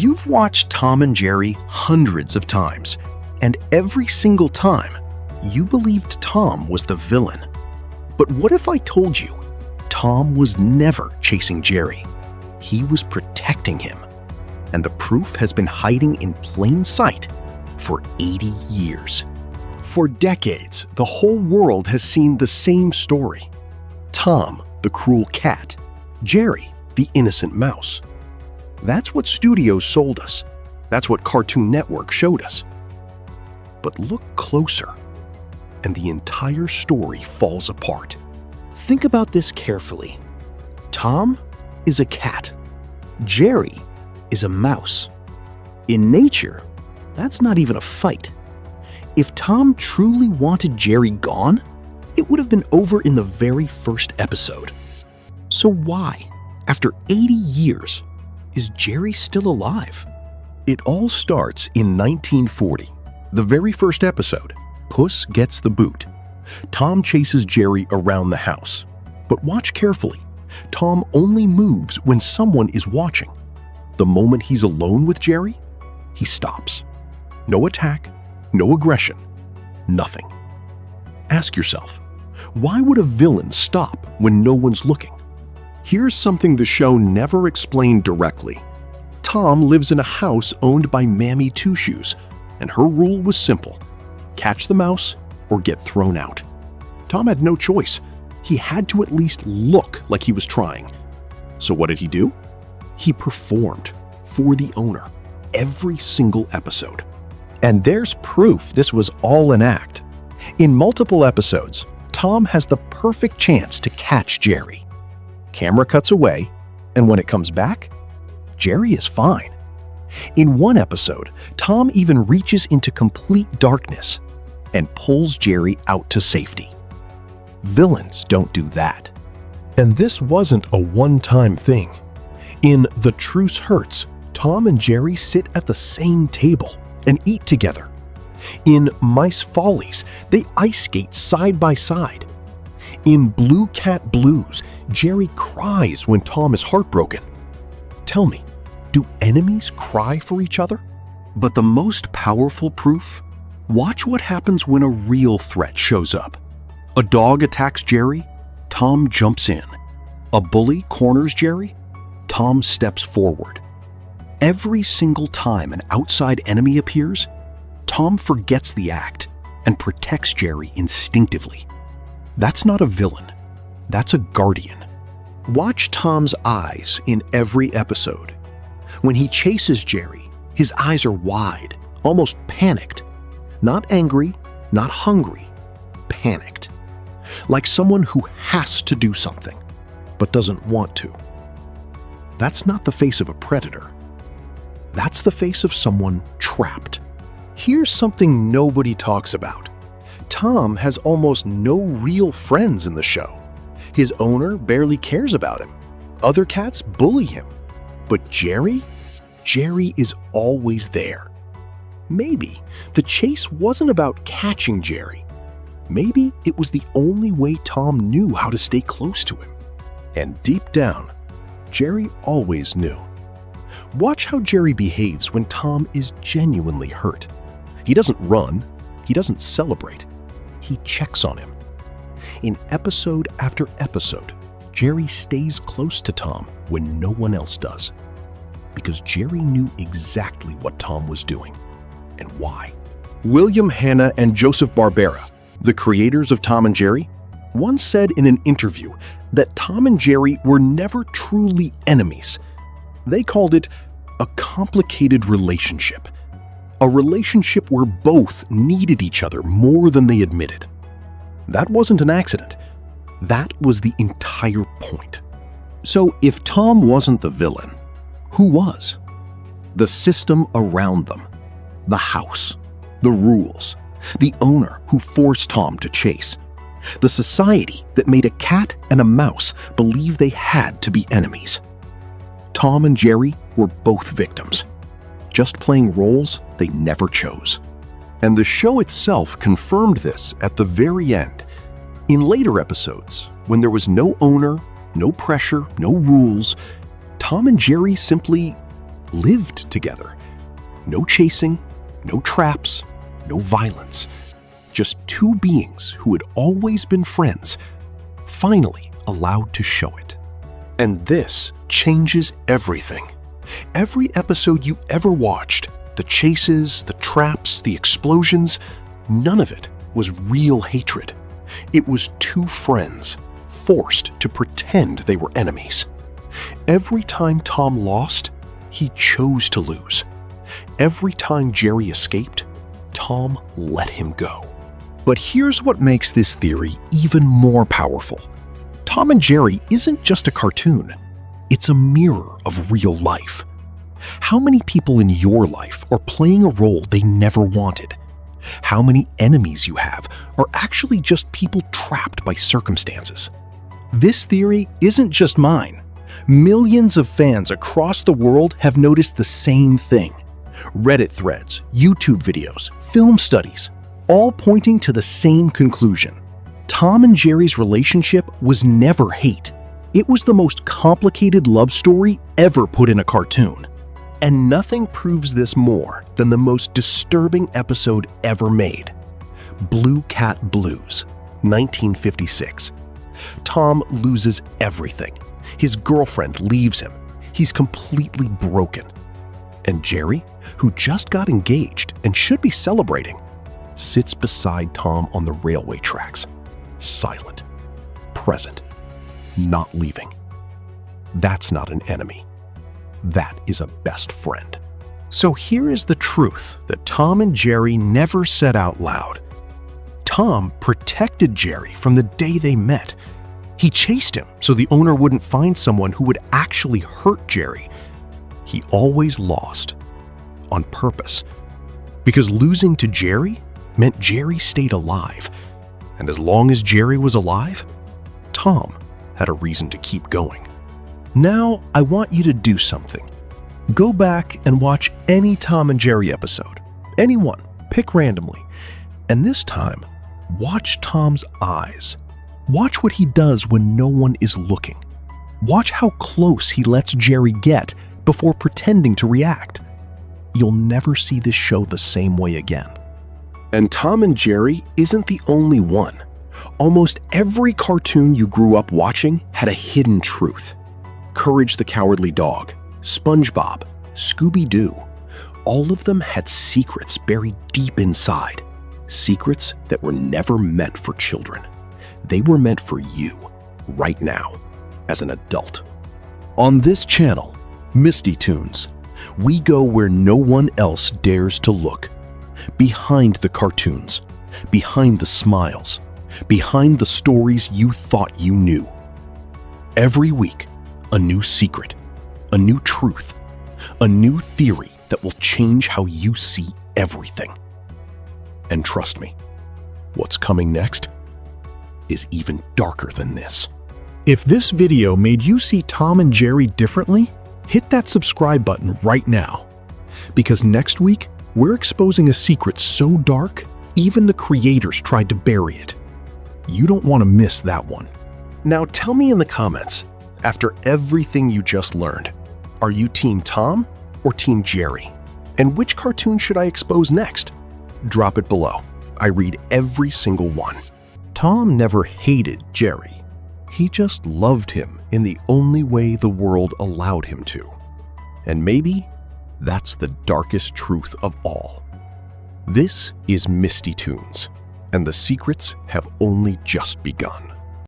You've watched Tom and Jerry hundreds of times, and every single time, you believed Tom was the villain. But what if I told you Tom was never chasing Jerry? He was protecting him. And the proof has been hiding in plain sight for 80 years. For decades, the whole world has seen the same story. Tom, the cruel cat. Jerry, the innocent mouse. That's what studios sold us. That's what Cartoon Network showed us. But look closer, and the entire story falls apart. Think about this carefully. Tom is a cat. Jerry is a mouse. In nature, that's not even a fight. If Tom truly wanted Jerry gone, it would have been over in the very first episode. So why, after 80 years, is Jerry still alive? It all starts in 1940. The very first episode, Puss Gets the Boot. Tom chases Jerry around the house. But watch carefully. Tom only moves when someone is watching. The moment he's alone with Jerry, he stops. No attack, no aggression, nothing. Ask yourself, why would a villain stop when no one's looking? Here's something the show never explained directly. Tom lives in a house owned by Mammy Two Shoes, and her rule was simple: catch the mouse or get thrown out. Tom had no choice. He had to at least look like he was trying. So what did he do? He performed for the owner every single episode. And there's proof this was all an act. In multiple episodes, Tom has the perfect chance to catch Jerry. Camera cuts away, and when it comes back, Jerry is fine. In one episode, Tom even reaches into complete darkness and pulls Jerry out to safety. Villains don't do that. And this wasn't a one-time thing. In The Truce Hurts, Tom and Jerry sit at the same table and eat together. In Mice Follies, they ice skate side by side. In Blue Cat Blues, Jerry cries when Tom is heartbroken. Tell me, do enemies cry for each other? But the most powerful proof? Watch what happens when a real threat shows up. A dog attacks Jerry, Tom jumps in. A bully corners Jerry, Tom steps forward. Every single time an outside enemy appears, Tom forgets the act and protects Jerry instinctively. That's not a villain, that's a guardian. Watch Tom's eyes in every episode. When he chases Jerry, his eyes are wide, almost panicked. Not angry, not hungry, panicked. Like someone who has to do something, but doesn't want to. That's not the face of a predator. That's the face of someone trapped. Here's something nobody talks about. Tom has almost no real friends in the show. His owner barely cares about him. Other cats bully him. But Jerry? Jerry is always there. Maybe the chase wasn't about catching Jerry. Maybe it was the only way Tom knew how to stay close to him. And deep down, Jerry always knew. Watch how Jerry behaves when Tom is genuinely hurt. He doesn't run. He doesn't celebrate. He checks on him. In episode after episode, Jerry stays close to Tom when no one else does. Because Jerry knew exactly what Tom was doing and why. William Hanna and Joseph Barbera, the creators of Tom and Jerry, once said in an interview that Tom and Jerry were never truly enemies. They called it a complicated relationship. A relationship where both needed each other more than they admitted. That wasn't an accident. That was the entire point. So if Tom wasn't the villain, who was? The system around them. The house. The rules. The owner who forced Tom to chase. The society that made a cat and a mouse believe they had to be enemies. Tom and Jerry were both victims, just playing roles they never chose. And the show itself confirmed this at the very end. In later episodes, when there was no owner, no pressure, no rules, Tom and Jerry simply lived together. No chasing, no traps, no violence. Just two beings who had always been friends, finally allowed to show it. And this changes everything. Every episode you ever watched, the chases, the traps, the explosions, none of it was real hatred. It was two friends forced to pretend they were enemies. Every time Tom lost, he chose to lose. Every time Jerry escaped, Tom let him go. But here's what makes this theory even more powerful. Tom and Jerry isn't just a cartoon. It's a mirror of real life. How many people in your life are playing a role they never wanted? How many enemies you have are actually just people trapped by circumstances? This theory isn't just mine. Millions of fans across the world have noticed the same thing. Reddit threads, YouTube videos, film studies, all pointing to the same conclusion. Tom and Jerry's relationship was never hate. It was the most complicated love story ever put in a cartoon. And nothing proves this more than the most disturbing episode ever made. Blue Cat Blues, 1956. Tom loses everything. His girlfriend leaves him. He's completely broken. And Jerry, who just got engaged and should be celebrating, sits beside Tom on the railway tracks, silent, present, not leaving. That's not an enemy. That is a best friend. So here is the truth that Tom and Jerry never said out loud. Tom protected Jerry from the day they met. He chased him so the owner wouldn't find someone who would actually hurt Jerry. He always lost, on purpose, because losing to Jerry meant Jerry stayed alive. And as long as Jerry was alive, Tom had a reason to keep going. Now, I want you to do something. Go back and watch any Tom and Jerry episode. Any one, pick randomly. And this time, watch Tom's eyes. Watch what he does when no one is looking. Watch how close he lets Jerry get before pretending to react. You'll never see this show the same way again. And Tom and Jerry isn't the only one. Almost every cartoon you grew up watching had a hidden truth. Courage the Cowardly Dog, SpongeBob, Scooby-Doo, all of them had secrets buried deep inside. Secrets that were never meant for children. They were meant for you, right now, as an adult. On this channel, Mysti Toons, we go where no one else dares to look. Behind the cartoons, behind the smiles, behind the stories you thought you knew. Every week, a new secret, a new truth, a new theory that will change how you see everything. And trust me, what's coming next is even darker than this. If this video made you see Tom and Jerry differently, hit that subscribe button right now. Because next week, we're exposing a secret so dark, even the creators tried to bury it. You don't want to miss that one. Now tell me in the comments, after everything you just learned, are you Team Tom or Team Jerry? And which cartoon should I expose next? Drop it below. I read every single one. Tom never hated Jerry. He just loved him in the only way the world allowed him to. And maybe that's the darkest truth of all. This is Mysti Toons, and the secrets have only just begun.